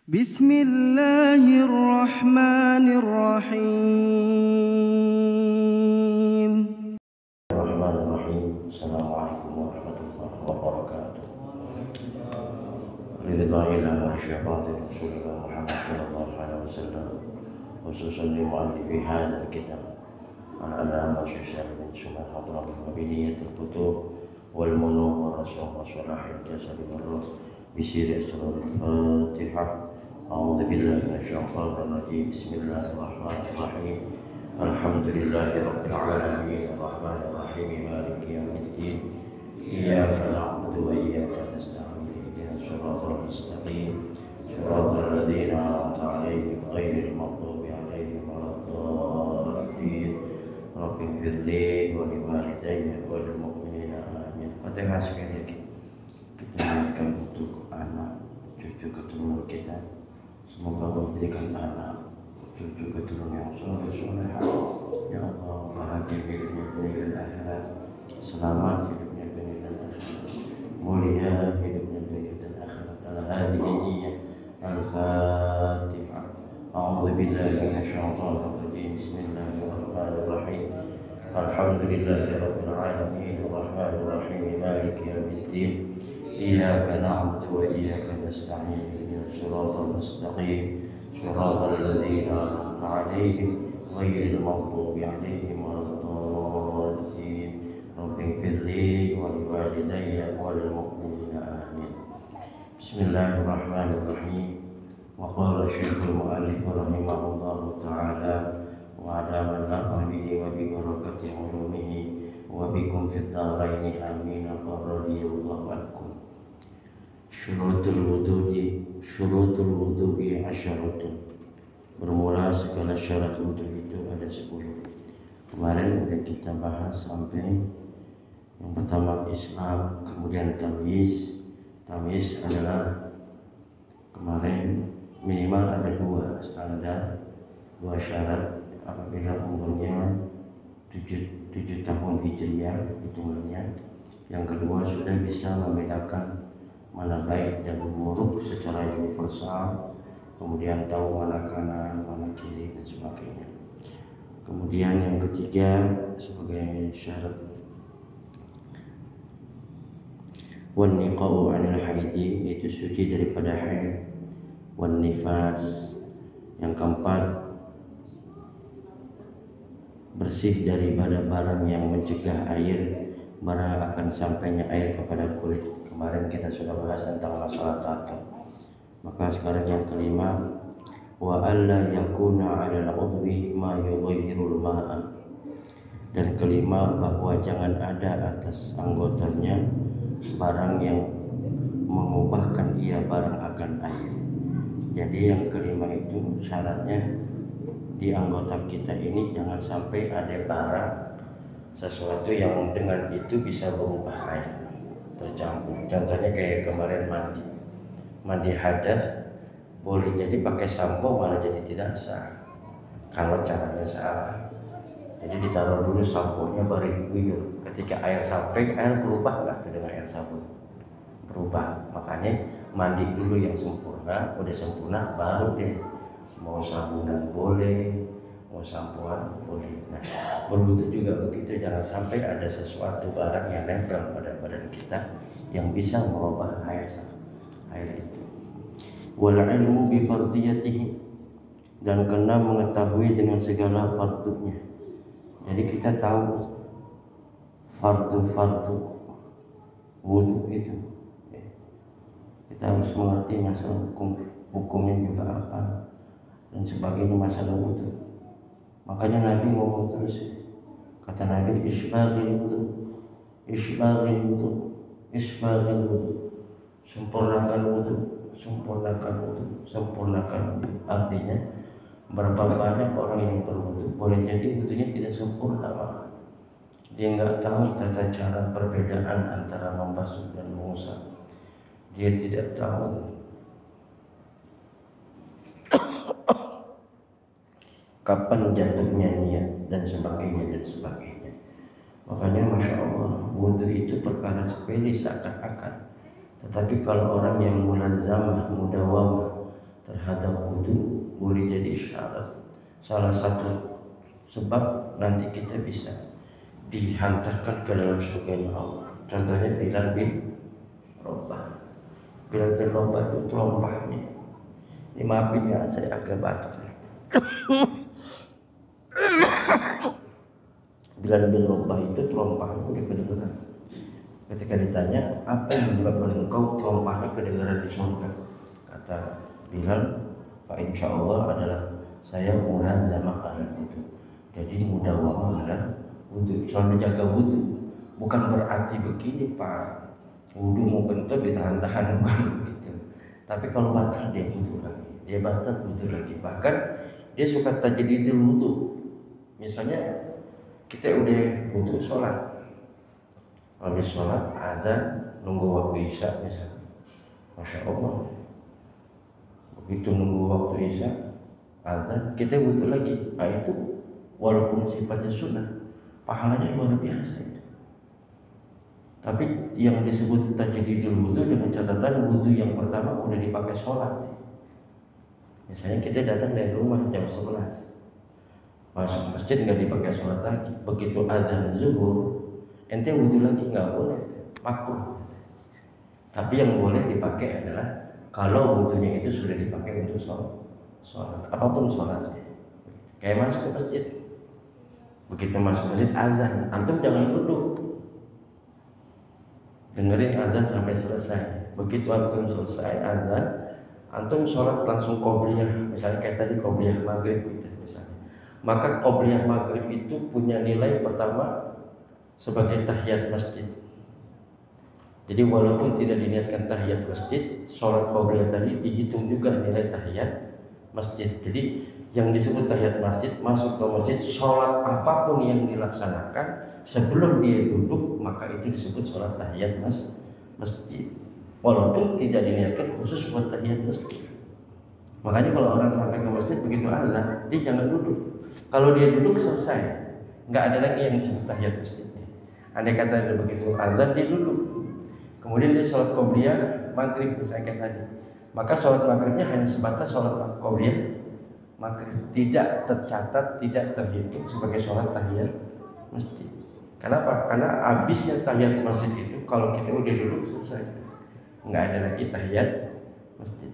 Bismillahirrahmanirrahim. Assalamualaikum warahmatullahi wabarakatuh. Ridwanillah wa syafa'ati Rasulullah Muhammad sallallahu alaihi wasallam. Khususan li mu'allifi hadzal kitab. Al-alama syaikhul bin Sunnah hadratul mabiniyatul kutub wal munawwar wa salahil jasad wal ruh bi sirri asrarul Fatihah. A'udzu billahi minasyaitonir rajim. Bismillahirrahmanirrahim. Alhamdulillahi rabbil alamin arrahmanir rahim maliki yaumiddin. Iyyaka na'budu wa iyyaka nasta'in. Ihdinas siratal mustaqim. Siratal ladzina an'amta 'alaihim ghairil maghdubi 'alaihim waladdallin. Rabbi ighfirli wa liwalidayya wa lil mu'minina amin. Fatihah sekali lagi. Kita niatkan untuk anak cucu keturunan kita. Semoga Allah berikan anak cucu keturunan yang soleh. Ya Allah, bahagia hidupnya dunia dan akhirat, selamat hidupnya dunia dan akhirat, mulia hidupnya dunia dan akhirat. Al-Hadiyah Al-Fatihah. A'udzu billahi minasyaitonir rajim. Bismillahirrahmanirrahim. Alhamdulillahi rabbil alamin arrahmanir rahim maliki yaumiddin. Iyyaka na'budu wa iyyaka nasta'in. Ihdinas siratal mustaqim. Siratal ladzina an'amta 'alaihim ghairil maghdubi 'alaihim waladdallin. Rabbi ighfirli wa liwalidayya wa lil mu'minina amin. Bismillahirrahmanirrahim. Wa qala syekhul mu'allif rahimahullahu ta'ala wa 'ala man nafa'ani wa bi barakati 'ulumihi wa bikum fid dharain amin. Radhiyallahu ankum. Syurutul wudu'i asyaratun. Bermula segala syarat wudu itu ada 10. Kemarin sudah kita bahas sampai yang pertama Islam, kemudian tamyiz. Tamyiz adalah kemarin minimal ada 2 standar, 2 syarat apabila umurnya 7 tahun Hijriah hitungannya. Yang kedua sudah bisa membedakan mana baik dan buruk secara universal, kemudian tahu mana kanan, mana kiri dan sebagainya. Kemudian yang ketiga sebagai syarat wan niqa'u 'anil haidi, yaitu suci daripada haid, wan nifas. Yang keempat bersih daripada barang yang mencegah air, barang akan sampainya air kepada kulit. Kemarin kita sudah bahas tentang masalah tato. Maka sekarang yang kelima, wa alla yakuna 'alal 'udwi ma yughayyirul ma'a. Dan kelima, bahwa jangan ada atas anggotanya barang yang mengubahkan ia barang akan air. Jadi yang kelima itu syaratnya di anggota kita ini jangan sampai ada barang sesuatu yang dengan itu bisa berubah air, tercampur. Contohnya kayak kemarin mandi hadas, boleh jadi pakai sampo malah jadi tidak sah kalau caranya salah. Jadi ditaruh dulu samponya baru diguyur. Ketika air sampai, air berubah nggak dengan air sabun? Berubah. Makanya mandi dulu yang sempurna, udah sempurna baru deh mau sabunan boleh, mau sampoan boleh. Nah, berwudu juga begitu, jangan sampai ada sesuatu barang yang nempel pada badan kita yang bisa merubah air itu. Wal ilmu bi fardiyatihi, dan kena mengetahui dengan segala fardunya. Jadi kita tahu fardu wudu itu. Kita harus mengerti masalah hukumnya juga apa dan sebagainya masalah wudu. Makanya Nabi ngomong terus, kata Nabi, isbaghil wudu, sempurnakan wudu. Artinya berapa banyak orang yang berwudu, boleh jadi wudunya tidak sempurna, dia nggak tahu tata cara perbedaan antara membasuh dan mengusap. Dia tidak tahu kapan jatuhnya niat dan sebagainya. Makanya Masya Allah, wudu itu perkara sepele seakan-akan, tetapi kalau orang yang mulazamah, mudawamah terhadap isyarat. Salah satu sebab nanti kita bisa dihantarkan ke dalam surganya Allah. Contohnya Bilal bin Rabah. Bilal bin Rabah itu terompahnya. Ini maafin ya, saya agak batuk. Bilal bin Rabah itu terompahnya udah kedengeran. Ketika ditanya, apa yang menyebabkan engkau terompahnya kedengeran di surga? Kata Bilal, Pak insya Allah adalah saya mulazamah alat itu. Jadi mudah adalah wudhu, selalu jaga wudhu. Bukan berarti begini Pak, wudhu mau bentuk ditahan-tahan, bukan begitu. Tapi kalau batal dia wudhu lagi, dia batal wudhu lagi. Bahkan dia suka tajdidul wudhu. Misalnya kita udah wudhu sholat, habis sholat ada nunggu waktu isya misalnya, masya Allah. Begitu nunggu waktu isya ada kita wudhu lagi, nah itu walaupun sifatnya sunnah, pahalanya luar biasa itu. Tapi yang disebut tajdidul wudhu dengan catatan wudhu yang pertama udah dipakai sholat. Misalnya kita datang dari rumah jam 11, masuk masjid nggak dipakai sholat lagi. Begitu adzan zuhur, ente wudhu lagi nggak boleh, makruh. Tapi yang boleh dipakai adalah kalau wudhunya itu sudah dipakai untuk sholat, apapun sholatnya. Kayak masuk ke masjid, begitu masuk masjid adzan, antum jangan duduk, dengerin adzan sampai selesai. Begitu antum selesai adzan, antum sholat langsung qobliyah, misalnya kayak tadi qobliyah maghrib gitu misalnya. Maka qobliyah maghrib itu punya nilai pertama sebagai tahiyat masjid. Jadi walaupun tidak diniatkan tahiyat masjid, sholat qobliyah tadi dihitung juga nilai tahiyat masjid. Jadi yang disebut tahiyat masjid, masuk ke masjid, sholat apapun yang dilaksanakan sebelum dia duduk, maka itu disebut sholat tahiyat masjid. Walaupun tidak diniatkan khusus buat tahiyat masjid. Makanya kalau orang sampai ke masjid begitu azan, dia jangan duduk. Kalau dia duduk selesai, nggak ada lagi yang disebut tahiyat masjidnya. Andai kata begitu azan dia duduk, kemudian dia sholat qobliyah maghrib misalnya kayak tadi, maka sholat maghribnya hanya sebatas sholat qobliyah maghrib, tidak tercatat, tidak terhitung sebagai sholat tahiyat masjid. Kenapa? Karena habisnya tahiyat masjid itu kalau kita udah duduk selesai, nggak ada lagi tahiyat masjid.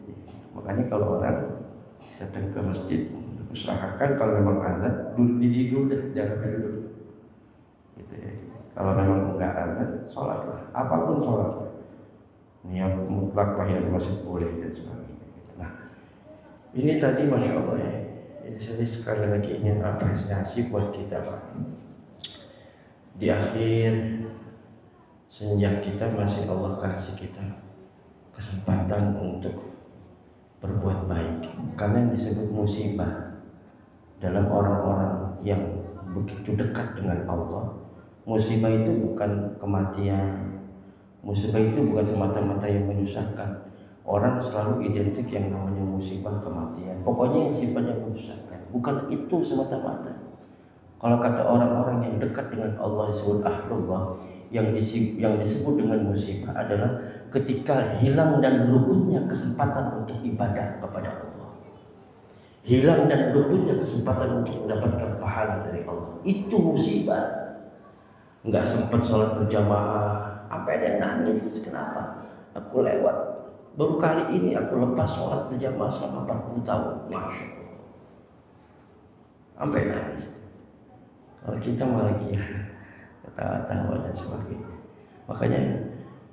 Makanya kalau orang datang ke masjid, usahakan kalau memang azan duduk dulu deh, jangan duduk. Gitu ya. Kalau memang enggak azan, sholatlah, apapun sholat. Niat mutlak tahiyat masjid boleh dan sebagainya. Nah, ini tadi masya Allah ya. Ini saya sekali lagi ingin apresiasi buat kita Pak. Di akhir senja kita masih Allah kasih kita kesempatan untuk berbuat baik. Karena yang disebut musibah dalam orang-orang yang begitu dekat dengan Allah, musibah itu bukan kematian. Musibah itu bukan semata-mata yang menyusahkan. Orang selalu identik yang namanya musibah kematian. Pokoknya yang sifatnya menyusahkan. Bukan itu semata-mata. Kalau kata orang-orang yang dekat dengan Allah disebut ahlullah, yang disebut dengan musibah adalah ketika hilang dan luputnya kesempatan untuk ibadah kepada Allah. Hilang dan luputnya kesempatan untuk mendapatkan pahala dari Allah. Itu musibah. Enggak sempat sholat berjamaah. Sampai ada yang nangis, kenapa? Aku lewat, baru kali ini aku lepas sholat berjamaah selama 40 tahun. Masya Allah. Sampai nangis. Kalau kita malah gila, ketawa-tawa dan sebagainya. Makanya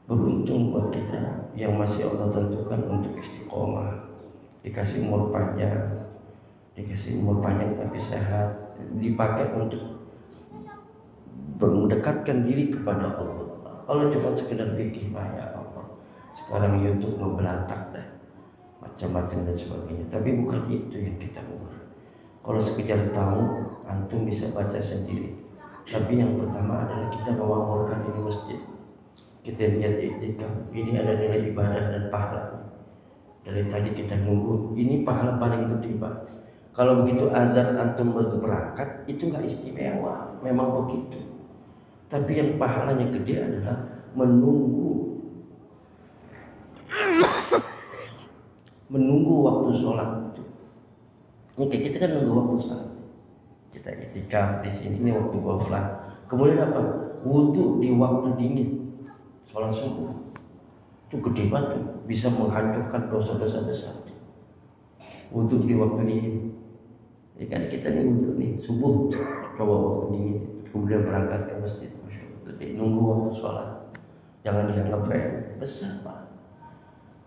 beruntung buat kita yang masih Allah tentukan untuk istiqomah, dikasih umur panjang, tapi sehat, dipakai untuk mendekatkan diri kepada Allah. Kalau cuma sekedar pikir, ya Allah, sekarang YouTube ngebelatak dah, macam-macam dan sebagainya. Tapi bukan itu yang kita mau. Kalau sekedar tahu, antum bisa baca sendiri. Tapi yang pertama adalah kita memakmurkan ini masjid. Kita lihat ini ada nilai ibadah dan pahala. Dari tadi kita nunggu, ini pahala paling gede Pak. Kalau begitu azan antum berangkat, itu nggak istimewa, memang begitu. Tapi yang pahalanya gede adalah menunggu waktu sholat itu. Ini kayak kita kan nunggu waktu sholat. Kita itikaf di sini, ini waktu ghaflah. Kemudian apa? Wudu di waktu dingin, sholat subuh. Itu gede banget, bisa menghancurkan dosa-dosa besar. Wudu di waktu dingin. Ya kan kita nih wudu nih subuh, coba waktu dingin, kemudian berangkat ke masjid. Masya Allah, gede, nunggu waktu sholat. Jangan dianggap remeh, besar Pak.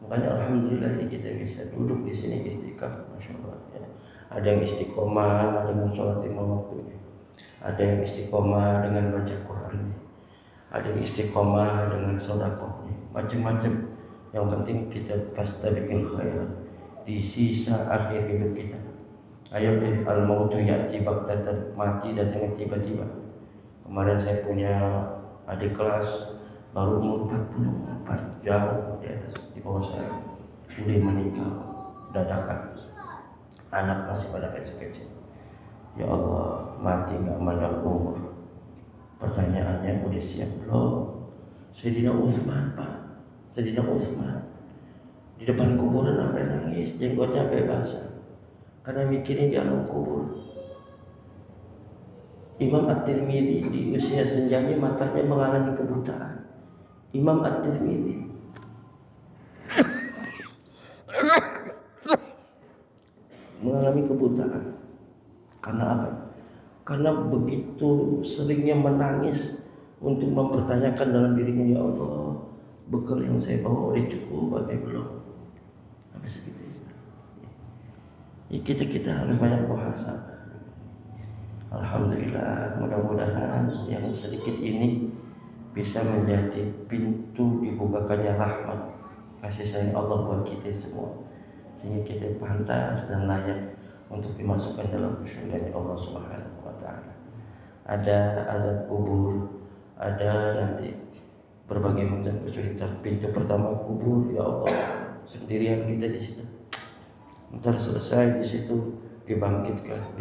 Makanya alhamdulillah kita bisa duduk di sini istiqamah, masya Allah. Ya. Ada yang istiqomah dengan sholat lima waktunya, ada yang istiqomah dengan baca Quran, ada yang istiqomah dengan sedekahnya, macam-macam. Yang penting kita fastabiqul khairat di sisa akhir hidup kita. Ayo deh, al-mautu ya'ti baghtatan, mati datang tiba-tiba. Kemarin saya punya adik kelas baru umur 44, jauh di atas, di bawah saya, sudah meninggal dadakan. Anak masih pada kecil-kecil. Ya Allah, mati nggak mandang umur. Pertanyaannya, udah siap belum? Sayyidina Utsman Pak, Sayyidina Utsman di depan kuburan sampai nangis, jenggotnya sampai basah karena mikirin di alam kubur. Imam At-Tirmidzi di usia senjanya matanya mengalami kebutaan. Imam At-Tirmidzi mengalami kebutaan. Karena apa? Karena begitu seringnya menangis untuk mempertanyakan dalam dirinya, ya Allah, bekal yang saya bawa udah cukup apa belum? Apa segitu? Ya, kita harus banyak puasa. Alhamdulillah, mudah-mudahan yang sedikit ini bisa menjadi pintu dibukakannya rahmat kasih sayang Allah buat kita semua, sehingga kita pantas dan layak untuk dimasukkan dalam surga Allah Subhanahu wa taala. Ada azab kubur, ada nanti berbagai macam kesulitan. Pintu pertama kubur, ya Allah, sendirian kita di situ. Ntar selesai di situ dibangkitkan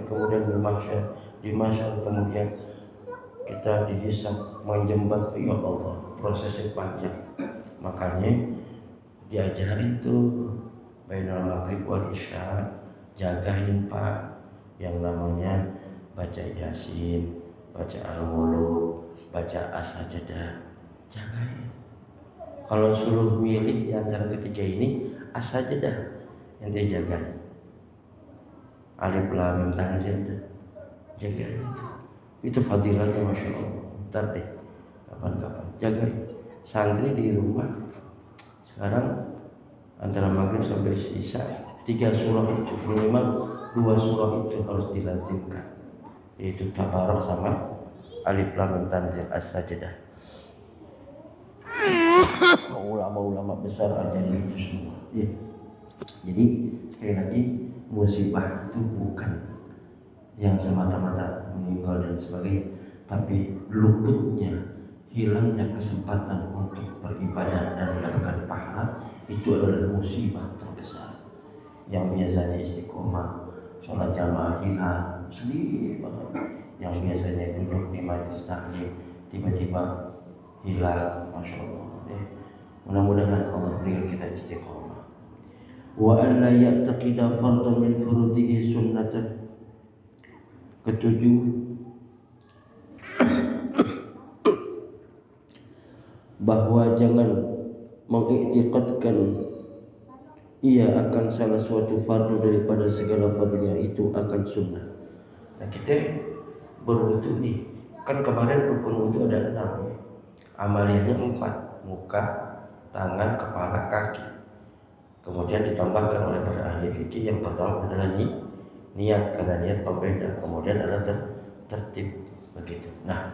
kemudian di mahsyar kemudian kita dihisab menjembat, ya Allah, prosesnya panjang. Makanya diajarin tuh bainal maghrib wal isya, jagain Pak yang namanya baca Yasin, baca Al-Muluk, baca As-Sajdah, jagain. Kalau suruh milih di antara ketiga ini, As-Sajdah yang dia jagain. Alif Lam Mim Tanzil itu jagain itu fadilahnya masya Allah. Ntar deh kapan-kapan jagain. Santri di rumah sekarang antara maghrib sampai isya 3 surah itu minimal 2 surah itu harus dilazimkan, yaitu Tabarak sama Alif Lam Mim Tanzil As-Sajdah. Ulama-ulama besar ajarin itu semua ya. Jadi sekali lagi, musibah itu bukan yang semata-mata meninggal dan sebagainya, tapi luputnya, hilangnya kesempatan untuk beribadah dan mendapatkan pahala itu adalah musibah terbesar. Yang biasanya istiqomah sholat jamaah hilang, sedih banget. Yang biasanya duduk di majelis taklim tiba-tiba hilang, masya Allah. Mudah-mudahan Allah berikan kita istiqomah. Wa an la ya'taqida fardhan min furudihi sunnatan. Ketujuh, bahwa jangan mengiktikadkan ia akan salah suatu fardu daripada segala fardunya itu akan sunnah. Nah, kita berwudu nih, kan kemarin rukun wudu ada 6 ya. Amaliyahnya 4, muka, tangan, kepala, kaki. Kemudian ditambahkan oleh para ahli fikih, yang pertama adalah niat, karena niat pembeda. Kemudian adalah tertib begitu. Nah,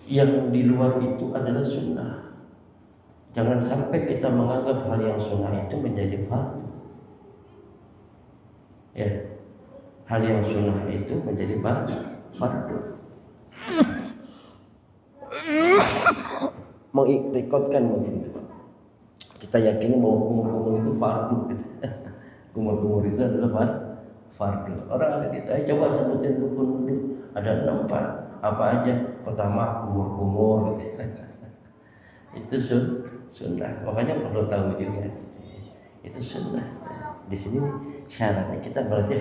yang di luar itu adalah sunnah. Jangan sampai kita menganggap hal yang sunnah itu menjadi fardu. Ya, hal yang sunnah itu menjadi fardu. Mengiktikadkan begitu. Kita yakini bahwa kumur-kumur itu fardu. Kumur-kumur itu adalah fardu. Orang ada kita, coba sebutin rukun wudu. Ada 4. Apa aja? Pertama, kumur-kumur. Itu sunnah. Makanya perlu tahu juga. Itu sunnah. Di sini syaratnya kita berarti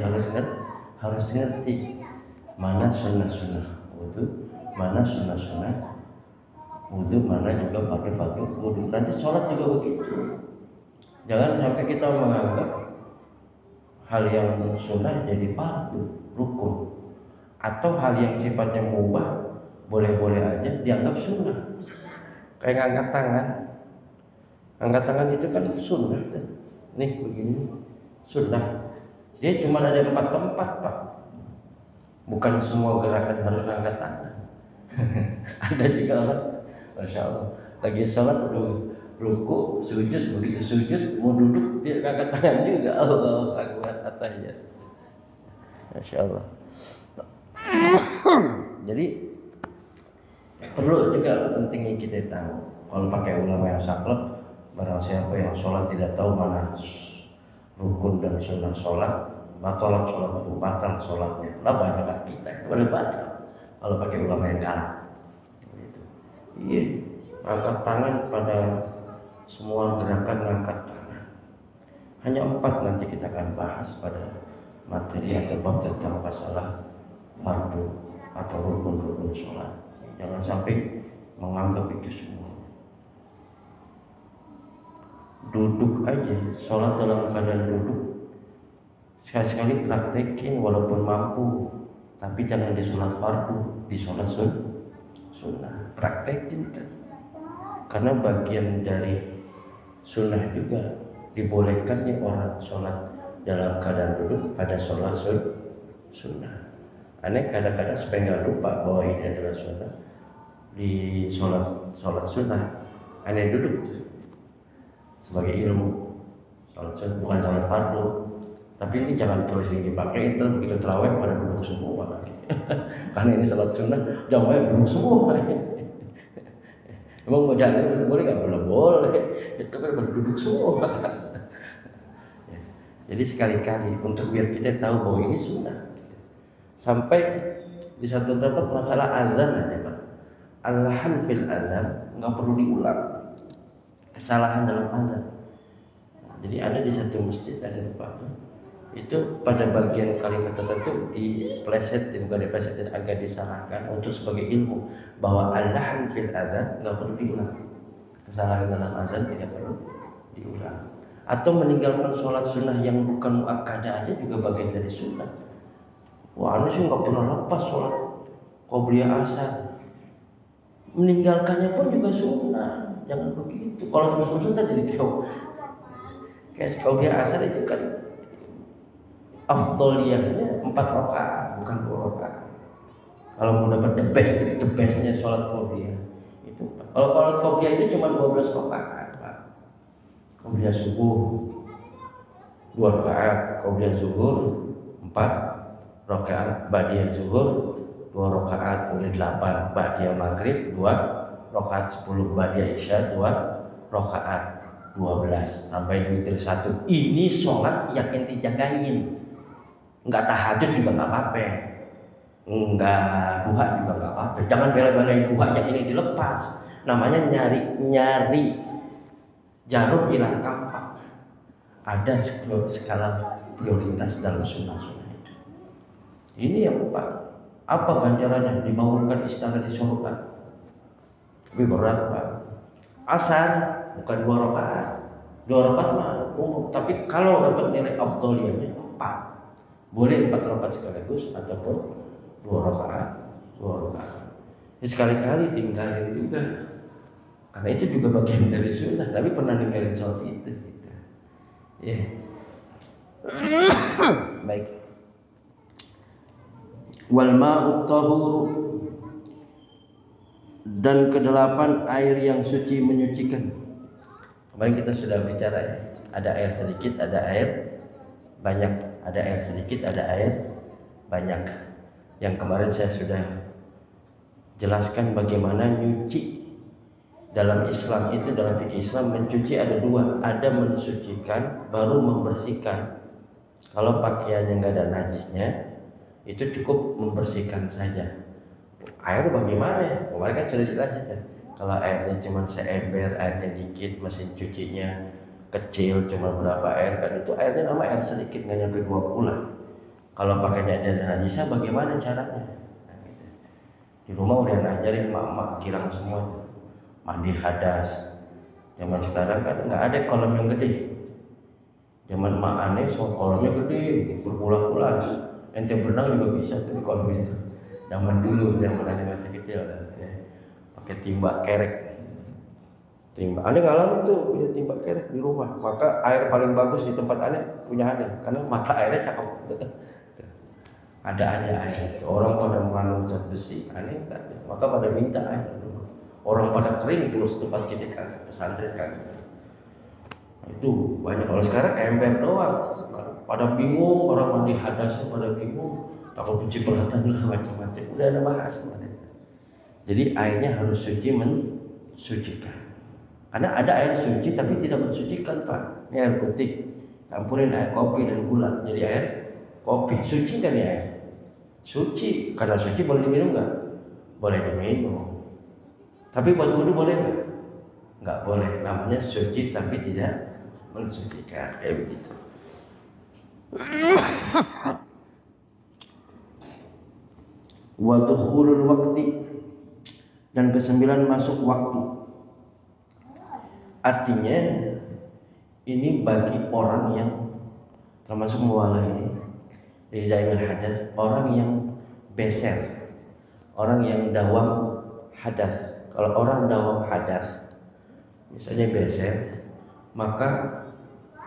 harus ngerti mana sunnah wudu, mana sunnah wudu, mana juga fardu wudu. Nanti sholat juga begitu. Jangan sampai kita menganggap hal yang sunnah jadi fardu rukun, atau hal yang sifatnya mubah boleh-boleh aja dianggap sunnah. Kayak angkat tangan itu kan sunnah tuh. Nih begini sunnah. Dia cuma ada 4 tempat, Pak. Bukan semua gerakan harus angkat tangan. Ada juga orang, masya Allah, lagi sholat ruku, sujud, begitu sujud mau duduk dia angkat tangan juga. Allahu akbar, atahiyat. Masya Allah. Jadi perlu juga pentingnya kita tahu. Kalau pakai ulama yang saklek, barang siapa yang sholat tidak tahu mana rukun dan sunnah sholat, batal sholatnya. Lah banyak kita boleh batal kalau pakai ulama yang kalah. Iya, angkat tangan pada semua gerakan angkat tangan. Hanya 4 nanti kita akan bahas pada materi atau bab tentang masalah fardu atau rukun sholat. Jangan sampai menganggap itu semua. Duduk aja, sholat dalam keadaan duduk. Sekali-sekali praktekin walaupun mampu, tapi jangan di sholat fardu, di sholat sunnah. Praktekin kan. Karena bagian dari sunnah juga dibolehkannya orang sholat dalam keadaan duduk pada sholat sunnah. Aneh kadang-kadang supaya nggak lupa bahwa ini adalah sunnah, di sholat sunnah aneh duduk tuh sebagai ilmu sholat sunnah, bukan sholat fardu. Tapi ini jangan terus ini dipakai, itu begitu terawih pada duduk semua lagi. Karena ini sholat sunnah jangan duduk semua lagi. Emang mau jalan boleh nggak? Boleh, itu kan berduduk semua. Jadi sekali-kali untuk biar kita tahu bahwa ini sunnah. Sampai di satu tempat masalah azan aja, Pak. Al-lahan fil azan nggak perlu diulang. Kesalahan dalam azan. Jadi ada di satu masjid ada Pak. Itu pada bagian kalimat tertentu diplesetin, bukan diplesetin, agak disalahkan untuk sebagai ilmu bahwa al-lahan fil azan nggak perlu diulang. Kesalahan dalam azan tidak perlu diulang. Atau meninggalkan sholat sunnah yang bukan muakkadah aja juga bagian dari sunnah. Wah, anu sih nggak pernah lepas sholat qobliyah asar. Meninggalkannya pun juga sunnah. Jangan begitu. Kalau terus-terusan tadi dikau. Kayak qobliyah asar itu kan afdoliyahnya 4 rakaat, bukan 2 rakaat. Kalau mau dapat the bestnya sholat qobliyah itu. Kalau sholat qobliyah itu cuma 12 rakaat, Pak. Qobliyah subuh 2 rakaat, qobliyah zuhur 4 rakaat, ba'diyah zuhur 2 rakaat, kemudian 8 ba'diyah maghrib 2 rakaat, 10 ba'diyah isya 2 rakaat, 12 sampai witir 1. Ini sholat yang ente jagain. Enggak tahajud juga enggak apa-apa. Enggak duha juga enggak apa-apa. Jangan bela-belain duhanya ini dilepas. Namanya nyari jarum hilang kampak. Ada skala prioritas dalam sunnah-sunnah. Ini yang Pak, apa ganjarannya dibangunkan istana di surga? Tapi berat, Pak. Asar bukan 2 rakaat. 2 rakaat mah umum, tapi kalau dapat nilai afdholiyahnya 4. Boleh 4 rakaat sekaligus ataupun 2 rakaat. Jadi sekali-kali tinggalin juga. Karena itu juga bagian dari sunnah. Tapi pernah ninggalin sholat itu. Ya. Baik. Wal ma'ut tahur, dan kedelapan air yang suci menyucikan. Kemarin kita sudah bicara ya, ada air sedikit, ada air banyak, ada air sedikit, ada air banyak. Yang kemarin saya sudah jelaskan bagaimana nyuci dalam Islam itu, dalam fikih Islam mencuci ada 2, ada mensucikan baru membersihkan. Kalau pakaiannya nggak ada najisnya, itu cukup membersihkan saja. Air bagaimana? Kemarin kan sudah jelasin. Kalau airnya cuma seember, airnya dikit, mesin cucinya kecil cuma berapa air kan, itu airnya nama air sedikit nggak nyampe 20 lah. Kalau pakainya ada najisah bagaimana caranya? Nah, gitu. Di rumah udah ngajarin mak girang semua tuh. Mandi hadas. Zaman sekarang kan nggak ada kolam yang gede. Zaman mak aneh soal kolamnya gede berpulang-pulang. Ente berenang juga bisa tuh di kolam itu. Zaman dulu zaman aneh masih kecil kan, ya. Pakai timba kerek. Timba aneh ngalamin tuh punya timba kerek di rumah. Maka air paling bagus di tempat aneh punya aneh karena mata airnya cakep. Ada aja air. Orang pada mengandung zat besi, aneh kan. Maka pada minta air. Orang pada kering terus tempat kita kan, pesantren kan. Nah, itu banyak. Kalau sekarang ember doang. Pada bingung, orang mandi hadas itu pada bingung. Takut cuci pelatan lah macam-macam. Udah ada bahas kemarin. Jadi airnya harus suci mensucikan. Karena ada air suci tapi tidak mensucikan, Pak. Ini air putih. Campurin air kopi dan gula. Jadi air kopi. Suci kan ya air? Suci. Karena suci boleh diminum nggak? Boleh diminum. Tapi buat wudu boleh nggak? Nggak boleh. Namanya suci tapi tidak mensucikan. Kayak begitu. Wa dukhulul waqti, dan kesembilan masuk waktu. Artinya ini bagi orang yang termasuk muwalah ini di daimil hadas, orang yang beser, orang yang dawam hadas. Kalau orang dawam hadas, misalnya beser, maka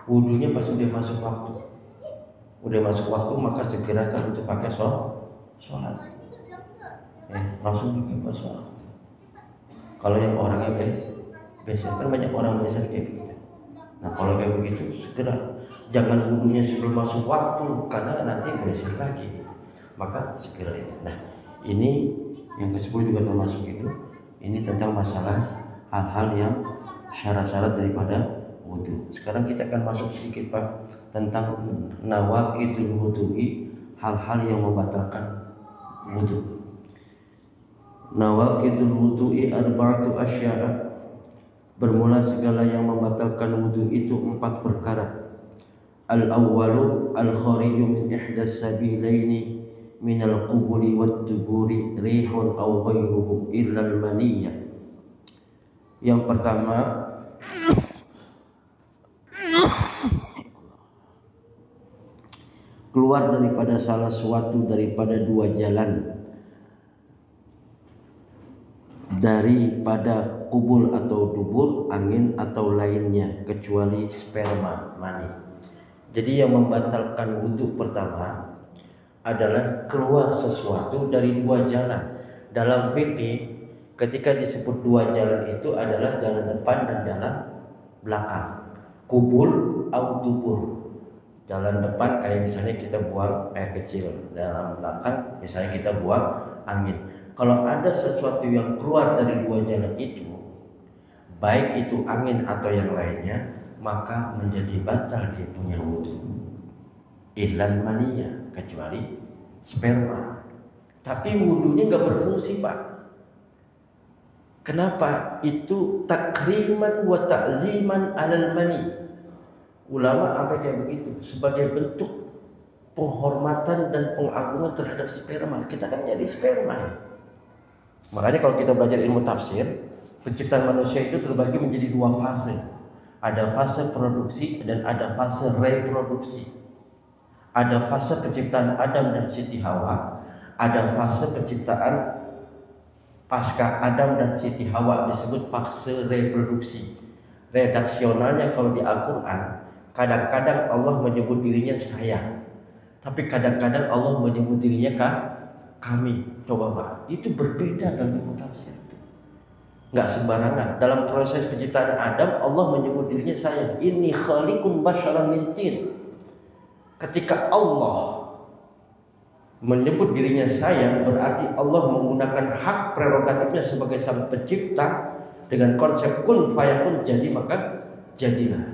wudunya pas udah masuk waktu. Udah masuk waktu maka segerakan untuk pakai sholat. Langsung pakai sholat. Kalau yang orangnya beser, kan banyak orang beser kayak begitu. Nah kalau kayak begitu segera, jangan wudunya sebelum masuk waktu karena nanti beser lagi. Maka segera ini. Nah ini yang ke-10 juga termasuk itu. Ini tentang masalah hal-hal yang syarat-syarat daripada wudu. Sekarang kita akan masuk sedikit Pak tentang nawaqidul wudu'i, hal-hal yang membatalkan wudu. Nawaqidul wudu'i arba'atu asya'a. Bermula segala yang membatalkan wudu itu 4 perkara. Al-awwalu al-khariju min ihdas sabilaini minal qubuli wad duburi rihun aw ghairuhu illa al-maniyah. Yang pertama keluar daripada salah suatu daripada 2 jalan, daripada kubul atau dubur, angin atau lainnya kecuali sperma, mani. Jadi yang membatalkan wudu pertama adalah keluar sesuatu dari 2 jalan. Dalam fikih ketika disebut 2 jalan itu adalah jalan depan dan jalan belakang. Kubul atau dubur. Jalan depan kayak misalnya kita buang air kecil, dalam belakang misalnya kita buang angin. Kalau ada sesuatu yang keluar dari 2 jalan itu, baik itu angin atau yang lainnya, maka menjadi batal dia punya wudu. Illan maniyah, kecuali sperma. Tapi wudunya nggak berfungsi Pak. Kenapa? Itu takriman wa ta'ziman alal mani. Ulama apa kayak begitu? Sebagai bentuk penghormatan dan pengagungan terhadap sperma. Kita kan jadi sperma. Makanya kalau kita belajar ilmu tafsir, penciptaan manusia itu terbagi menjadi 2 fase. Ada fase produksi dan ada fase reproduksi. Ada fase penciptaan Adam dan Siti Hawa. Ada fase penciptaan pasca Adam dan Siti Hawa, disebut fase reproduksi. Redaksionalnya kalau di Al-Quran, kadang-kadang Allah menyebut dirinya saya, tapi kadang-kadang Allah menyebut dirinya kami. Coba Pak, itu berbeda dalam ilmu tafsir. Nggak sembarangan. Dalam proses penciptaan Adam, Allah menyebut dirinya saya. Inni khaliqun basyaran min tin. Ketika Allah menyebut dirinya saya, berarti Allah menggunakan hak prerogatifnya sebagai sang pencipta dengan konsep kun fayakun, jadi maka jadilah.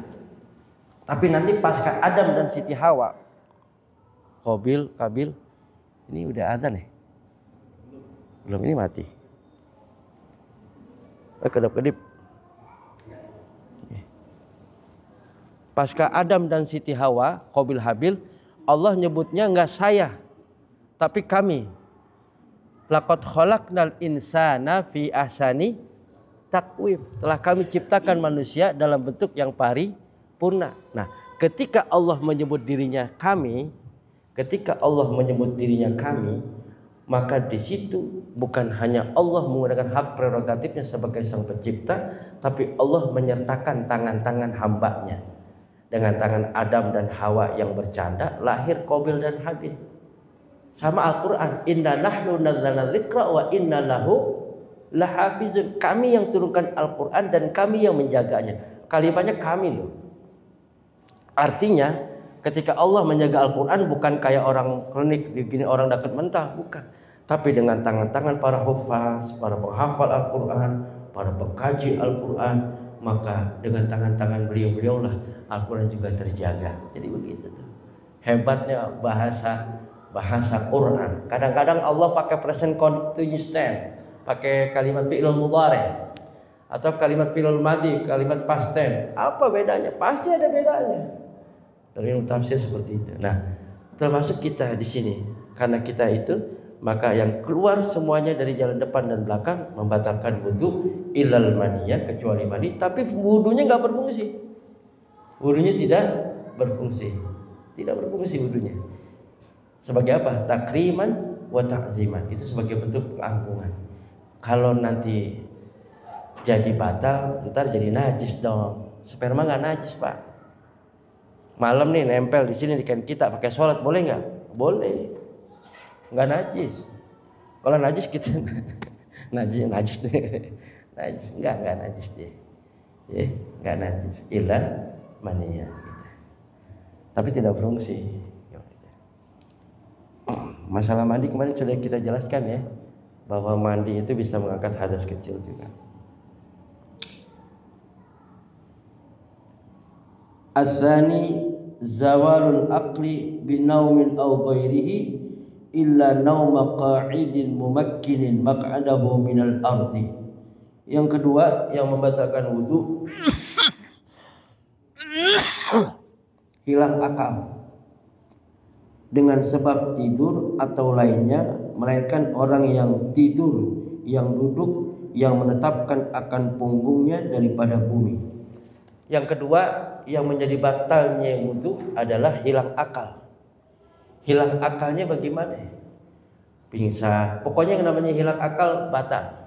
Tapi nanti pasca Adam dan Siti Hawa, Qabil, Kabil, ini udah azan nih? Belum, ini mati. Kedap-kedip. Pasca Adam dan Siti Hawa, Qabil Habil, Allah nyebutnya nggak saya, tapi kami. Laqad khalaqnal insana fi ahsani taqwim. Telah kami ciptakan manusia dalam bentuk yang paripurna. Nah, ketika Allah menyebut dirinya kami, maka di situ bukan hanya Allah menggunakan hak prerogatifnya sebagai sang pencipta, tapi Allah menyertakan tangan-tangan hambanya. Dengan tangan Adam dan Hawa yang bercanda, lahir Qabil dan Habil. Sama Al-Quran, inna nahnu nazzalna dzikra wa inna lahu lahafizun. Kami yang turunkan Al-Quran dan kami yang menjaganya. Kalimatnya kami loh. Artinya ketika Allah menjaga Al-Quran bukan kayak orang klinik begini, orang dapat mentah, bukan. Tapi dengan tangan-tangan para hufaz, para penghafal Al-Quran, para pengkaji Al-Quran, maka dengan tangan-tangan beliau-beliau lah Al-Quran juga terjaga. Jadi begitu tuh. Hebatnya bahasa Quran. Kadang-kadang Allah pakai present continuous tense, pakai kalimat fi'il mudhari atau kalimat fi'il madhi, kalimat past tense. Apa bedanya? Pasti ada bedanya. Dari ilmu tafsir seperti itu. Nah, termasuk kita di sini. Karena kita itu, maka yang keluar semuanya dari jalan depan dan belakang membatalkan wudu ilal maniyah, kecuali mani, tapi wudunya nggak berfungsi. Wudunya tidak berfungsi. Tidak berfungsi wudunya. Sebagai apa? Takriman wa ta'ziman. Itu sebagai bentuk pengagungan. Kalau nanti jadi batal, ntar jadi najis dong. Sperma nggak najis, Pak. Malam nih nempel di sini di kain kita, pakai sholat boleh nggak? Boleh. Nggak najis. Kalau najis kita najis najis nggak najis dia. Ya, nggak najis. Ilal maniyah. Tapi tidak berfungsi. Masalah mandi kemarin sudah kita jelaskan ya, bahwa mandi itu bisa mengangkat hadas kecil juga. Asani zawalul aqli binaumin aw ghairihi illa nauma qa'idin mumakkinin maq'adahu minal ardi. Yang kedua yang membatalkan wudu hilang akal dengan sebab tidur atau lainnya, melainkan orang yang tidur, yang duduk, yang menetapkan akan punggungnya daripada bumi. Yang kedua yang menjadi batalnya wudu adalah hilang akal. Hilang akalnya bagaimana? Pingsan. Pokoknya yang namanya hilang akal batal.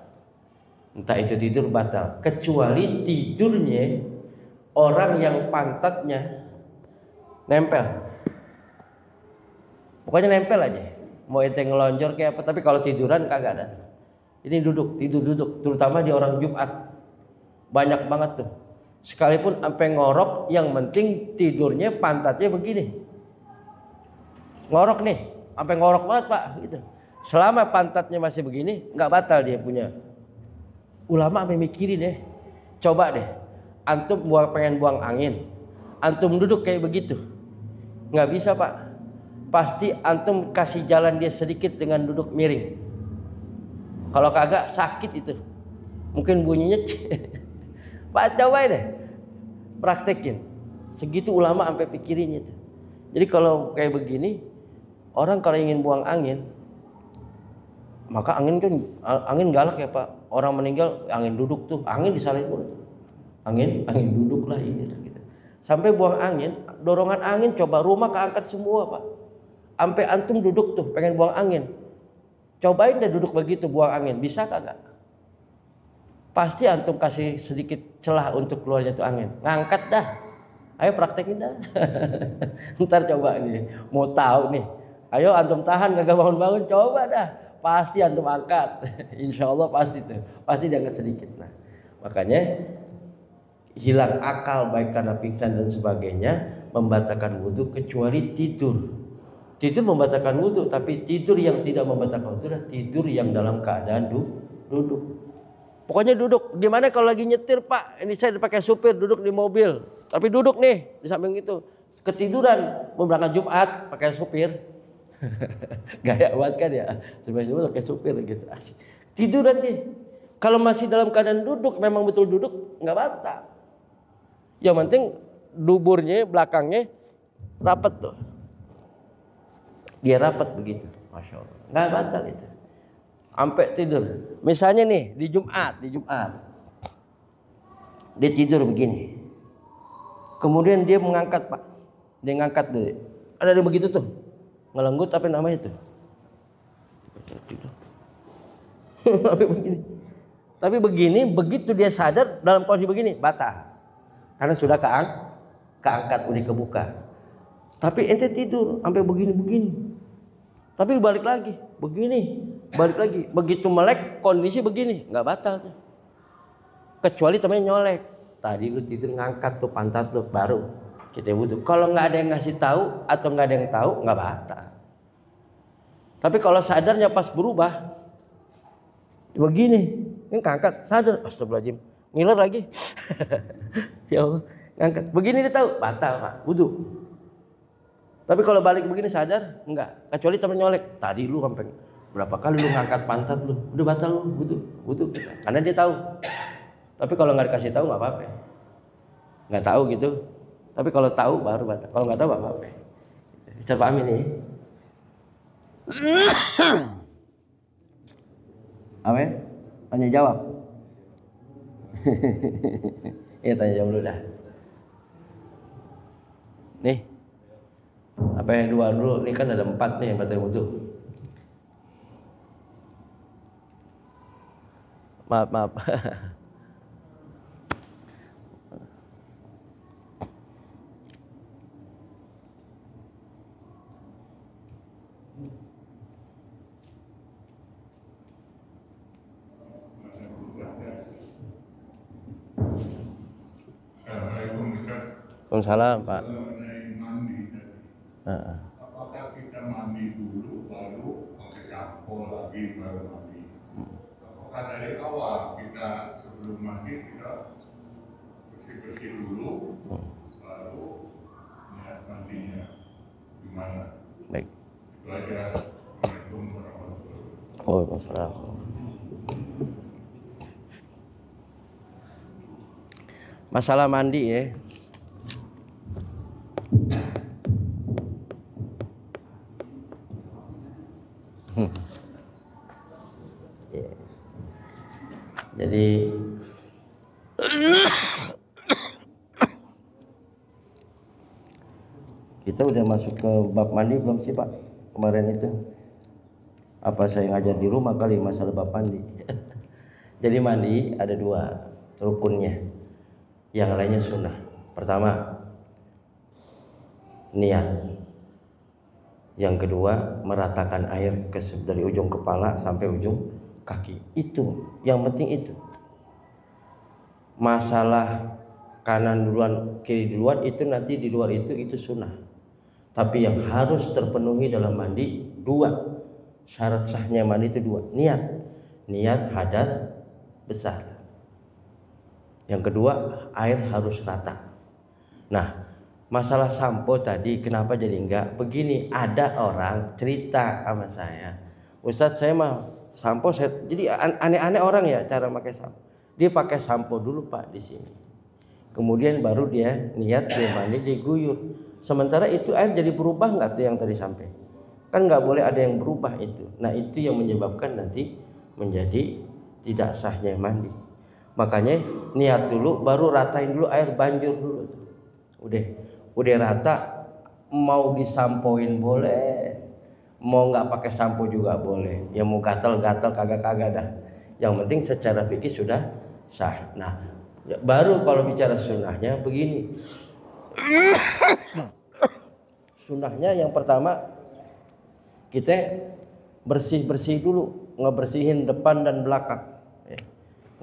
Entah itu tidur batal, kecuali tidurnya orang yang pantatnya nempel. Pokoknya nempel aja. Mau ente ngelonjor kayak apa, tapi kalau tiduran kagak ada. Ini tidur duduk, terutama di orang Jumat. Banyak banget tuh. Sekalipun sampai ngorok, yang penting tidurnya pantatnya begini. Ngorok nih, sampai ngorok banget, Pak, gitu. Selama pantatnya masih begini, nggak batal dia punya. Ulama sampai mikirin deh. Coba deh, antum pengen buang angin, antum duduk kayak begitu. Nggak bisa, Pak. Pasti antum kasih jalan dia sedikit dengan duduk miring. Kalau kagak sakit itu. Mungkin bunyinya Pak, coba deh praktekin. Segitu ulama sampai pikirin itu. Jadi kalau kayak begini, orang kalau ingin buang angin, maka angin kan angin galak ya, Pak. Orang meninggal angin duduk tuh, angin disalahin mulut. Angin duduk lah ini gitu. Sampai buang angin, dorongan angin coba rumah keangkat semua, Pak. Sampai antum duduk tuh pengen buang angin, cobain deh duduk begitu buang angin, bisa kagak? Pasti antum kasih sedikit celah untuk keluarnya tuh angin, ngangkat dah, ayo praktekin dah. Ntar coba nih, mau tahu nih, ayo antum tahan kagak bangun-bangun, coba dah, pasti antum angkat. Insya Allah pasti diangkat sedikit. Nah, makanya hilang akal baik karena pingsan dan sebagainya membatalkan wudu kecuali tidur. Tidur membatalkan wudu, tapi tidur yang tidak membatalkan wudu adalah tidur yang dalam keadaan duduk. Pokoknya duduk. Gimana kalau lagi nyetir, Pak? Ini saya pakai supir duduk di mobil, tapi duduk nih di samping itu. Ketiduran mau berangkat Jumat pakai supir. Gaya banget kan ya? Sebenarnya Jumat pakai supir gitu. Asik. Tiduran nih. Kalau masih dalam keadaan duduk, memang betul duduk, nggak batal. Yang penting duburnya belakangnya rapat tuh. Dia rapat begitu, masya Allah. Nggak batal itu. Sampai tidur. Misalnya nih di Jumat, dia tidur begini. Kemudian dia mengangkat Pak, dia ngangkat dulu. Ada yang begitu tuh, ngelenggut apa namanya itu? Tapi begini, begitu dia sadar dalam kondisi begini, batal. Karena sudah keangkat, udah kebuka. Tapi ente tidur sampai begini. Tapi balik lagi, begini, balik lagi. Begitu melek, kondisi begini, nggak batal tuh. Kecuali temennya nyolek. Tadi lu tidur ngangkat tuh pantat lu, baru kita wudhu. Kalau nggak ada yang ngasih tahu atau nggak ada yang tahu, nggak batal. Tapi kalau sadarnya pas berubah, begini, ini ngangkat, sadar, astagfirullahaladzim, ngiler lagi. Ya Allah, ngangkat, begini dia tahu, batal Pak, wudhu. Tapi kalau balik begini sadar, enggak. Kecuali temen nyolek. Tadi lu sampai berapa kali lu ngangkat pantat lu, udah batal lu, wudhu. Karena dia tahu. Tapi kalau nggak dikasih tahu nggak apa-apa. Nggak tahu gitu. Tapi kalau tahu baru batal. Kalau nggak tahu nggak apa-apa. Bisa paham ini? Apa? Tanya jawab. Iya tanya jawab dulu dah. Nih. Apa yang dua dulu? Ini kan ada 4 nih yang batal wudhu. Maaf. Waalaikumsalam Pak. Apakah kita mandi dulu baru pakai sampo lagi baru mandi? Apakah dari awal kita sebelum mandi kita bersih dulu baru niat mandinya gimana? Baik. Itu aja. Assalamualaikum warahmatullahi wabarakatuh. Waalaikumsalam. Masalah mandi ya. Jadi kita udah masuk ke bab mandi belum sih Pak? Kemarin itu apa saya ngajar di rumah kali masalah bab mandi. Jadi mandi ada 2 rukunnya, yang lainnya sunnah. Pertama niat, yang kedua meratakan air dari ujung kepala sampai ujung kaki. Itu yang penting itu. Masalah kanan duluan kiri duluan itu nanti di luar itu sunnah. Tapi yang harus terpenuhi dalam mandi 2 syarat sahnya mandi itu 2. Niat hadas besar. Yang kedua air harus rata. Nah masalah sampo tadi kenapa jadi enggak begini, ada orang cerita sama saya, Ustadz saya mah sampo jadi aneh-aneh orang ya cara pakai sampo. Dia pakai sampo dulu Pak di sini. Kemudian baru dia niat dia mandi diguyur. Sementara itu air jadi berubah nggak tuh yang tadi sampai? Kan nggak boleh ada yang berubah itu. Nah itu yang menyebabkan nanti menjadi tidak sahnya mandi. Makanya niat dulu baru ratain dulu air banjur dulu. Udah rata, mau disampoin boleh, mau nggak pakai sampo juga boleh. Ya mau gatal-gatal kagak dah. Yang penting secara fikih sudah sah. Nah, baru kalau bicara sunnahnya begini. Sunnahnya yang pertama kita bersih dulu, ngebersihin depan dan belakang.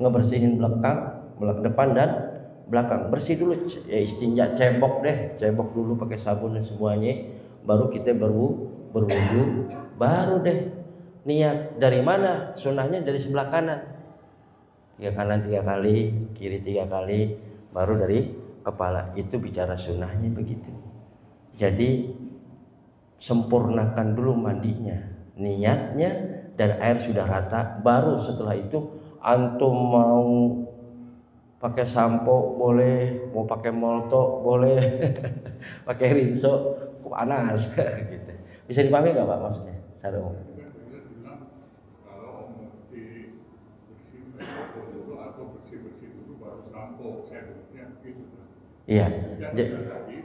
Ngebersihin depan dan belakang, bersih dulu ya, istinja, cebok dulu pakai sabun dan semuanya, baru kita berwudu, baru deh niat. Dari mana? Sunnahnya dari sebelah kanan, 3 kanan 3 kali, kiri 3 kali, baru dari kepala. Itu bicara sunnahnya begitu. Jadi sempurnakan dulu mandinya, niatnya, dan air sudah rata, baru setelah itu antum mau pakai sampo boleh, mau pakai molto boleh, pakai rinso panas gitu. Bisa dipahami nggak Pak maksudnya? Secara umum. Kalau mesti bersih dulu atau bersih dulu baru sampo, saya pikirnya gitu. Iya. Tadi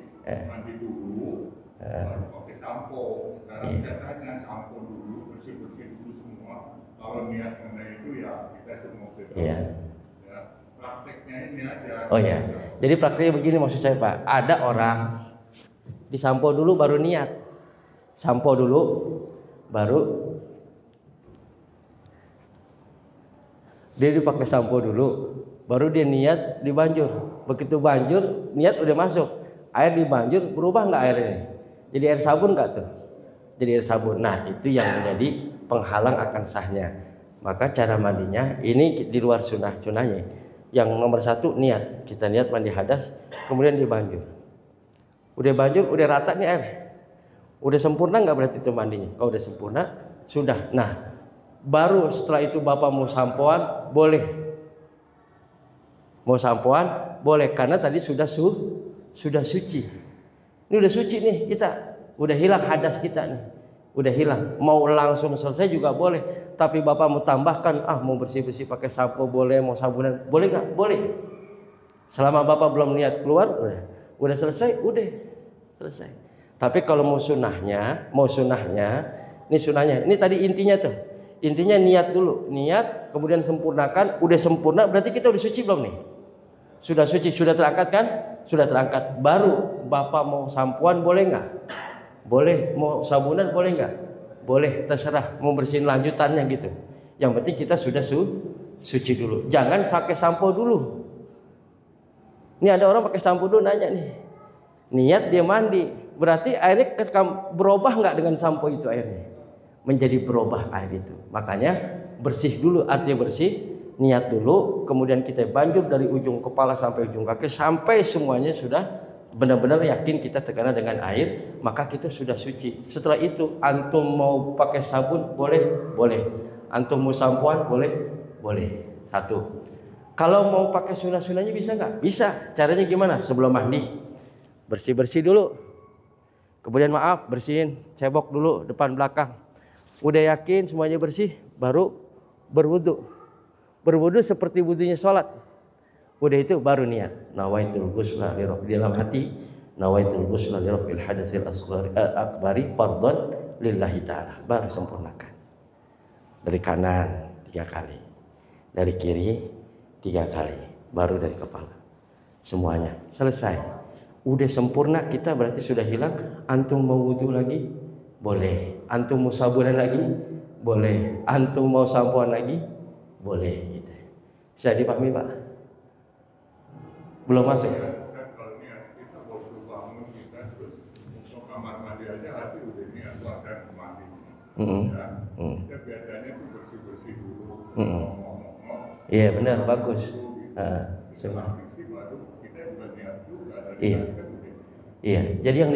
mandi dulu, baru pakai sampo. Sekarang saya tanya sampo dulu, bersih dulu semua. Kalau niatnya itu ya kita semua beda. Iya. Ya, prakteknya ini aja. Oh ya. Jadi prakteknya begini maksud saya Pak. Ada orang disampo dulu baru niat. Sampo dulu baru dia dipakai sampo dulu baru dia niat dibanjur. Begitu banjur niat udah masuk. Air dibanjur berubah nggak airnya? Jadi air sabun nggak tuh? Jadi air sabun. Nah itu yang menjadi penghalang akan sahnya. Maka cara mandinya ini di luar sunnahnya. Yang nomor satu niat. Kita niat mandi hadas, kemudian dibanjur. Udah banjur, udah rata nih air. Udah sempurna nggak berarti itu mandinya? Kalau udah sempurna, sudah. Nah, baru setelah itu Bapak mau sampoan, boleh. Mau sampoan, boleh. Karena tadi sudah suci. Ini udah suci nih kita. Udah hilang hadas kita nih. Udah hilang. Mau langsung selesai juga boleh. Tapi Bapak mau tambahkan, mau bersih-bersih pakai sampo boleh, mau sabunan, boleh nggak? Boleh. Selama Bapak belum niat keluar, udah selesai, udah selesai. Tapi kalau mau sunnahnya, ini sunnahnya. Ini tadi intinya tuh. Intinya niat dulu, niat, kemudian sempurnakan. Udah sempurna, berarti kita udah suci belum nih? Sudah suci, sudah terangkat kan? Sudah terangkat. Baru Bapak mau sampoan boleh nggak? Boleh. Mau sabunan boleh nggak? Boleh. Terserah. Mau bersihin lanjutannya gitu. Yang penting kita sudah suci dulu. Jangan pakai sampo dulu. Ini ada orang pakai sampo dulu nanya nih. Niat dia mandi. Berarti airnya berubah nggak dengan sampo itu airnya? Menjadi berubah air itu. Makanya bersih dulu, artinya bersih. Niat dulu, kemudian kita banjur dari ujung kepala sampai ujung kaki. Sampai semuanya sudah benar-benar yakin kita terkena dengan air. Maka kita sudah suci. Setelah itu antum mau pakai sabun boleh? Boleh. Antum mau sampoan boleh? Boleh. Satu. Kalau mau pakai sunnah-sunnahnya bisa nggak? Bisa. Caranya gimana? Sebelum mandi bersih-bersih dulu. Kemudian bersihin cebok dulu depan belakang. Udah yakin semuanya bersih, baru berwudu. Berwudu seperti wudunya sholat. Udah itu baru niat. Nawaitul ghusla li rabbil dalam hati. Nawaitul ghusla li rabbil hadatsil akbari fardhon lillahi ta'ala. Baru sempurnakan. Dari kanan 3 kali. Dari kiri 3 kali. Baru dari kepala. Semuanya selesai. Udah sempurna kita berarti sudah hilang. Antum mau wudu lagi? Boleh. Antum mau sabunan lagi? Boleh. Antum mau sampoan lagi? Boleh gitu. Bisa dipahami Pak? Belum masuk? Kalau niat kita baru bangun kita terus mau kamar mandi aja hati udah niat akan mandi. Kita biasanya tuh bersih dulu. Ngomong. Iya benar, bagus. Semua. Baru kita juga niat juga. Iya. Jadi yang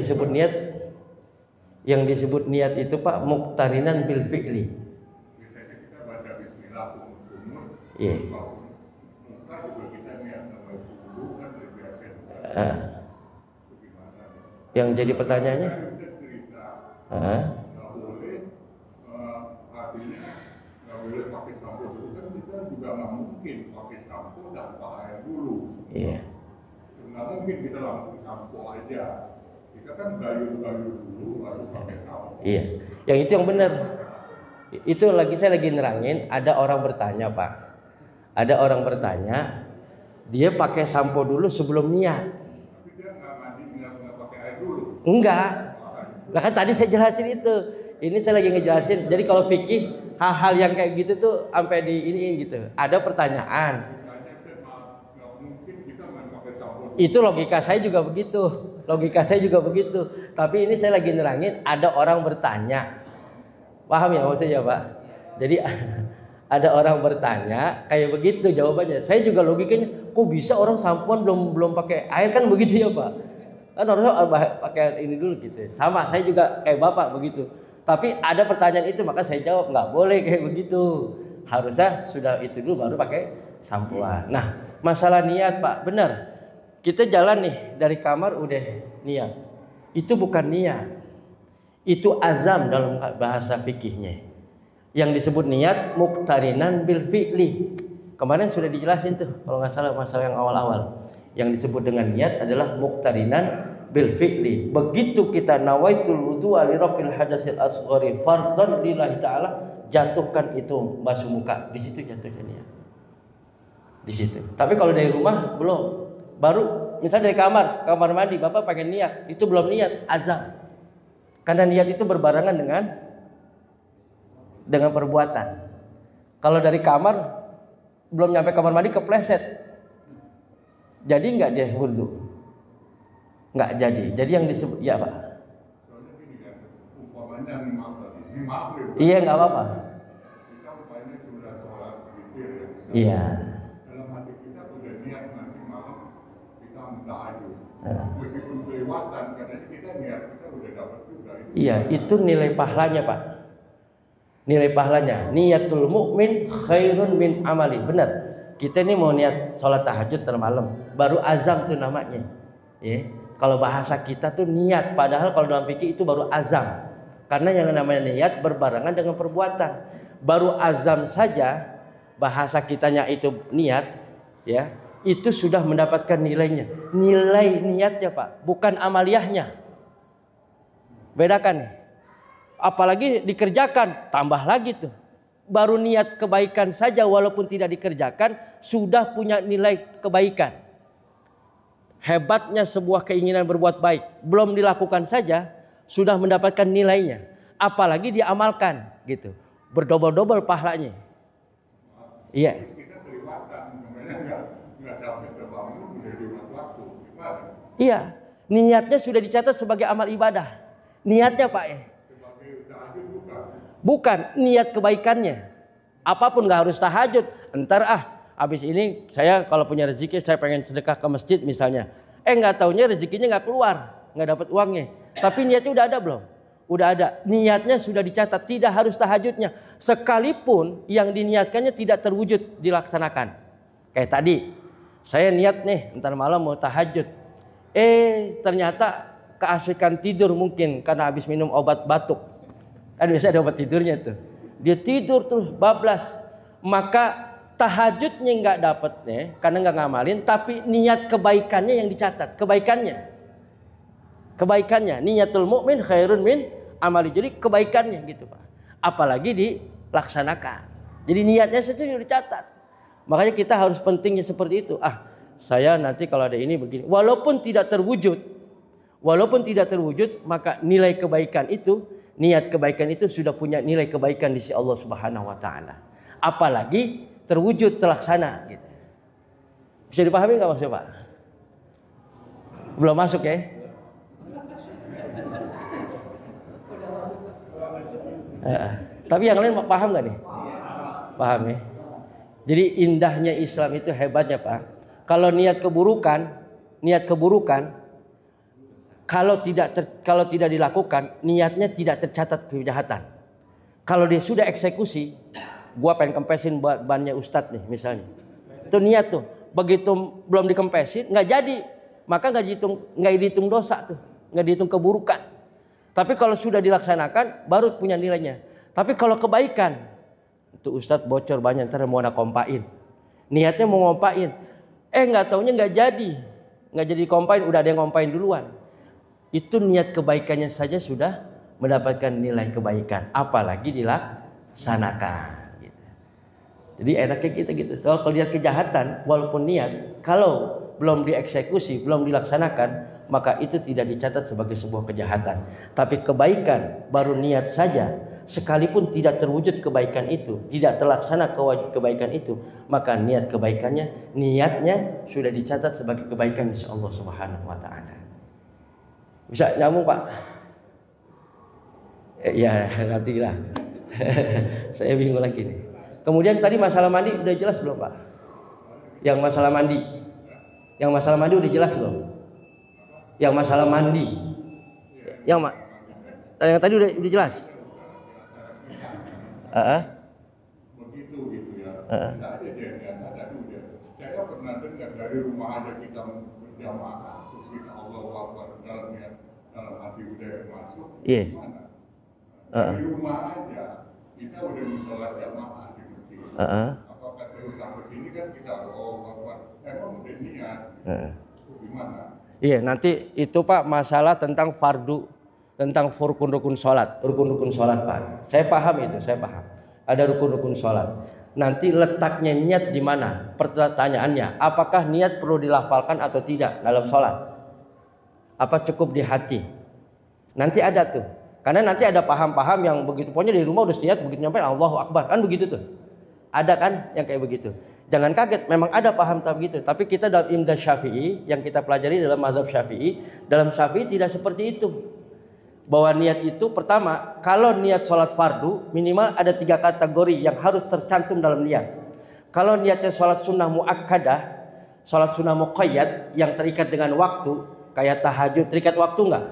disebut niat itu Pak muqtarinan bil fi'li. Biasanya kita baca bismillah umur. Iya. Muka juga kita niat sama dulu kan biasa. Yang jadi pertanyaannya? Nggak boleh, artinya nggak boleh pakai sampo dulu kan kita juga nggak mungkin pakai sampo tanpa air dulu. Iya. Nggak mungkin kita langsung sampo aja. Kita kan gayung dulu baru pakai sampo. Iya. Yang itu yang benar. Itu saya lagi nerangin. Ada orang bertanya Pak. Ada orang bertanya, dia pakai sampo dulu sebelum niat. Tapi dia nggak mandi nggak pakai air dulu. Enggak. Nah kan tadi saya jelasin itu. Ini saya lagi ngejelasin. Jadi kalau fikih hal-hal yang kayak gitu tuh sampai di iniin gitu. Ada pertanyaan. Itu logika saya juga begitu. Tapi ini saya lagi nerangin. Ada orang bertanya. Paham ya maksudnya Pak? Jadi ada orang bertanya kayak begitu jawabannya. Saya juga logikanya. Kok bisa orang sampoan belum pakai air kan begitu ya Pak? Kan harusnya pakai ini dulu gitu. Sama saya juga kayak Bapak begitu. Tapi ada pertanyaan itu maka saya jawab nggak boleh kayak begitu. Harusnya sudah itu dulu baru pakai sampoan. Nah, masalah niat Pak, benar. Kita jalan nih dari kamar udah niat. Itu bukan niat. Itu azam dalam bahasa fikihnya. Yang disebut niat muqtarinan bil fi'li. Kemarin sudah dijelasin tuh kalau nggak salah masalah yang awal-awal. Yang disebut dengan niat adalah muqtarinan bil fi'li. Begitu kita nawaitul wudu'a li rafil hadatsil asghari fardhan lillahi ta'ala, jatuhkan itu basuh muka. Di situ jatuhnya niat. Di situ. Tapi kalau dari rumah belum. Baru misalnya dari kamar mandi Bapak pengen niat, itu belum niat, azam. Karena niat itu berbarengan dengan perbuatan. Kalau dari kamar belum nyampe kamar mandi kepleset, jadi nggak dia wudhu? Nggak jadi. Jadi yang disebut ya Pak. Iya nggak apa-apa. Iya. Dalam hati kita udah niat nanti malam kita tahajud. Meskipun kelewatan, karena kita niat kita udah dapat juga. Iya, itu nilai pahalanya Pak. Nilai pahalanya. Niatul mukmin khairun min amali. Benar. Kita ini mau niat sholat tahajud termalam, baru azam tuh namanya. Ya. Kalau bahasa kita tuh niat, padahal kalau dalam fikih itu baru azam. Karena yang namanya niat berbarengan dengan perbuatan. Baru azam saja bahasa kitanya itu niat, ya. Itu sudah mendapatkan nilainya. Nilai niatnya Pak, bukan amaliyahnya. Bedakan nih. Apalagi dikerjakan, tambah lagi tuh. Baru niat kebaikan saja walaupun tidak dikerjakan sudah punya nilai kebaikan. Hebatnya sebuah keinginan berbuat baik, belum dilakukan saja sudah mendapatkan nilainya. Apalagi diamalkan gitu. Berdobel-dobel pahalanya. Iya. Iya, niatnya sudah dicatat sebagai amal ibadah. Niatnya Pak ya. Bukan niat kebaikannya. Apapun nggak harus tahajud. Entar habis ini saya kalau punya rezeki saya pengen sedekah ke masjid misalnya. Nggak taunya rezekinya nggak keluar, nggak dapat uangnya. Tapi niatnya udah ada belum? Udah ada. Niatnya sudah dicatat. Tidak harus tahajudnya. Sekalipun yang diniatkannya tidak terwujud dilaksanakan. Kayak tadi, saya niat nih entar malam mau tahajud. Ternyata keasikan tidur mungkin karena habis minum obat batuk. Kan biasa ada obat tidurnya tuh. Dia tidur terus bablas. Maka tahajudnya nggak dapet nih, karena nggak ngamalin. Tapi niat kebaikannya yang dicatat. Kebaikannya. Niatul mukmin khairun min amali. Jadi kebaikannya gitu Pak. Apalagi dilaksanakan. Jadi niatnya saja sudah dicatat. Makanya kita harus pentingnya seperti itu. Saya nanti kalau ada ini begini. Walaupun tidak terwujud, maka nilai kebaikan itu, niat kebaikan itu sudah punya nilai kebaikan di sisi Allah Subhanahu wa taala. Apalagi terwujud terlaksana gitu. Bisa dipahami enggak maksudnya Pak? Belum masuk ya? Tapi yang lain paham enggak nih? Paham ya? Jadi indahnya Islam itu hebatnya Pak. Kalau niat keburukan kalau tidak dilakukan, niatnya tidak tercatat kejahatan. Kalau dia sudah eksekusi, gua pengen kempesin bannya Ustadz nih misalnya. Itu niat tuh. Begitu belum dikempesin, nggak jadi, maka nggak dihitung dosa tuh, nggak dihitung keburukan. Tapi kalau sudah dilaksanakan, baru punya nilainya. Tapi kalau kebaikan, itu Ustadz bocor banyak, ntar mau kompain. Niatnya mau ngompain, nggak taunya nggak jadi kompain, udah ada yang ngompain duluan. Itu niat kebaikannya saja sudah mendapatkan nilai kebaikan, apalagi dilaksanakan. Gitu. Jadi enaknya kita gitu. Kalau lihat kejahatan, walaupun niat, kalau belum dieksekusi, belum dilaksanakan, maka itu tidak dicatat sebagai sebuah kejahatan. Tapi kebaikan baru niat saja, sekalipun tidak terwujud kebaikan itu, tidak terlaksana kebaikan itu, maka niatnya sudah dicatat sebagai kebaikan insya Allah Subhanahu wa taala. Bisa nyambung Pak? Ya nantilah. Saya bingung lagi nih. Kemudian tadi masalah mandi udah jelas belum Pak? Yang masalah mandi udah jelas belum? Yang masalah mandi, yang tadi udah jelas. Begitu gitu ya. Bisa aja dia nggak ada udah dari rumah aja kita berjamaah, terus kita Allahu Akbar dalam hati udah masuk, gimana? Di rumah aja kita udah sholat jamaah di masjid. Apakah terus sampai sini kan kita Allahu Akbar? Emang udah niat? Gimana? Iya, nanti itu Pak masalah tentang fardu, tentang rukun-rukun sholat, Pak. Saya paham itu, saya paham. Ada rukun-rukun sholat. Nanti letaknya niat di mana? Pertanyaannya, apakah niat perlu dilafalkan atau tidak dalam sholat? Apa cukup di hati? Nanti ada tuh. Karena nanti ada paham-paham yang begitu, pokoknya di rumah udah niat begitu nyampe Allahu Akbar, kan begitu tuh. Ada kan yang kayak begitu. Jangan kaget, memang ada paham begitu. Tapi kita dalam Imdah Syafi'i yang kita pelajari dalam mazhab Syafi'i, dalam Syafi'i tidak seperti itu. Bahwa niat itu pertama, kalau niat sholat fardu minimal ada 3 kategori yang harus tercantum dalam niat. Kalau niatnya sholat sunnah muakkadah, sholat sunnah muqayyad yang terikat dengan waktu, kayak tahajud, terikat waktu enggak?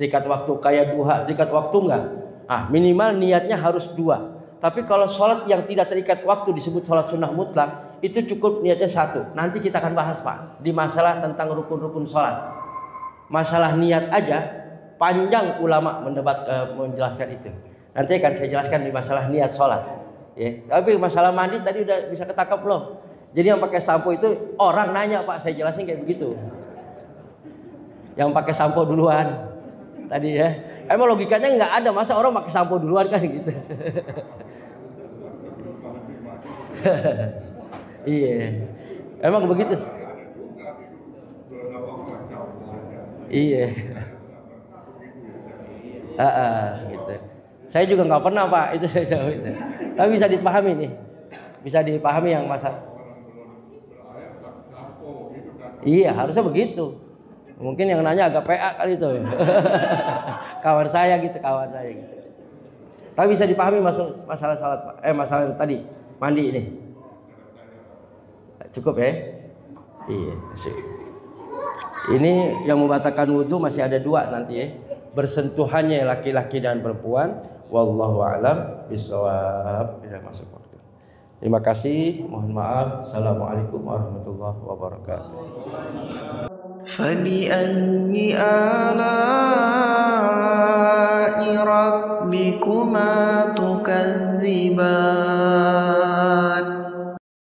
Terikat waktu, kayak duha, terikat waktu enggak? Minimal niatnya harus 2. Tapi kalau sholat yang tidak terikat waktu disebut sholat sunnah mutlak, itu cukup niatnya 1. Nanti kita akan bahas Pak di masalah tentang rukun-rukun sholat. Masalah niat aja panjang ulama menjelaskan itu. Nanti akan saya jelaskan di masalah niat sholat. Ya. Tapi masalah mandi tadi udah bisa ketangkap loh. Jadi yang pakai sampo itu orang nanya Pak, saya jelasin kayak begitu. Yang pakai sampo duluan tadi ya. Emang logikanya nggak ada, masa orang pakai sampo duluan kan gitu. Iya, emang begitu. Iya. Gitu. Saya juga nggak pernah Pak, itu saya tahu itu. Tapi bisa dipahami nih, bisa dipahami yang masa. Iya, harusnya begitu. Mungkin yang nanya agak PA kali itu. kawan saya gitu. Tapi bisa dipahami masalah salat Pak. Masalah tadi mandi ini. Cukup ya? Iya. Ini yang membatalkan wudhu masih ada 2 nanti ya. Bersentuhannya laki-laki dan perempuan. Wallahu a'lam bishawab. Tidak masuk waktu. Terima kasih. Mohon maaf. Assalamualaikum warahmatullahi wabarakatuh. فبأي آلاء ربكما تكذبان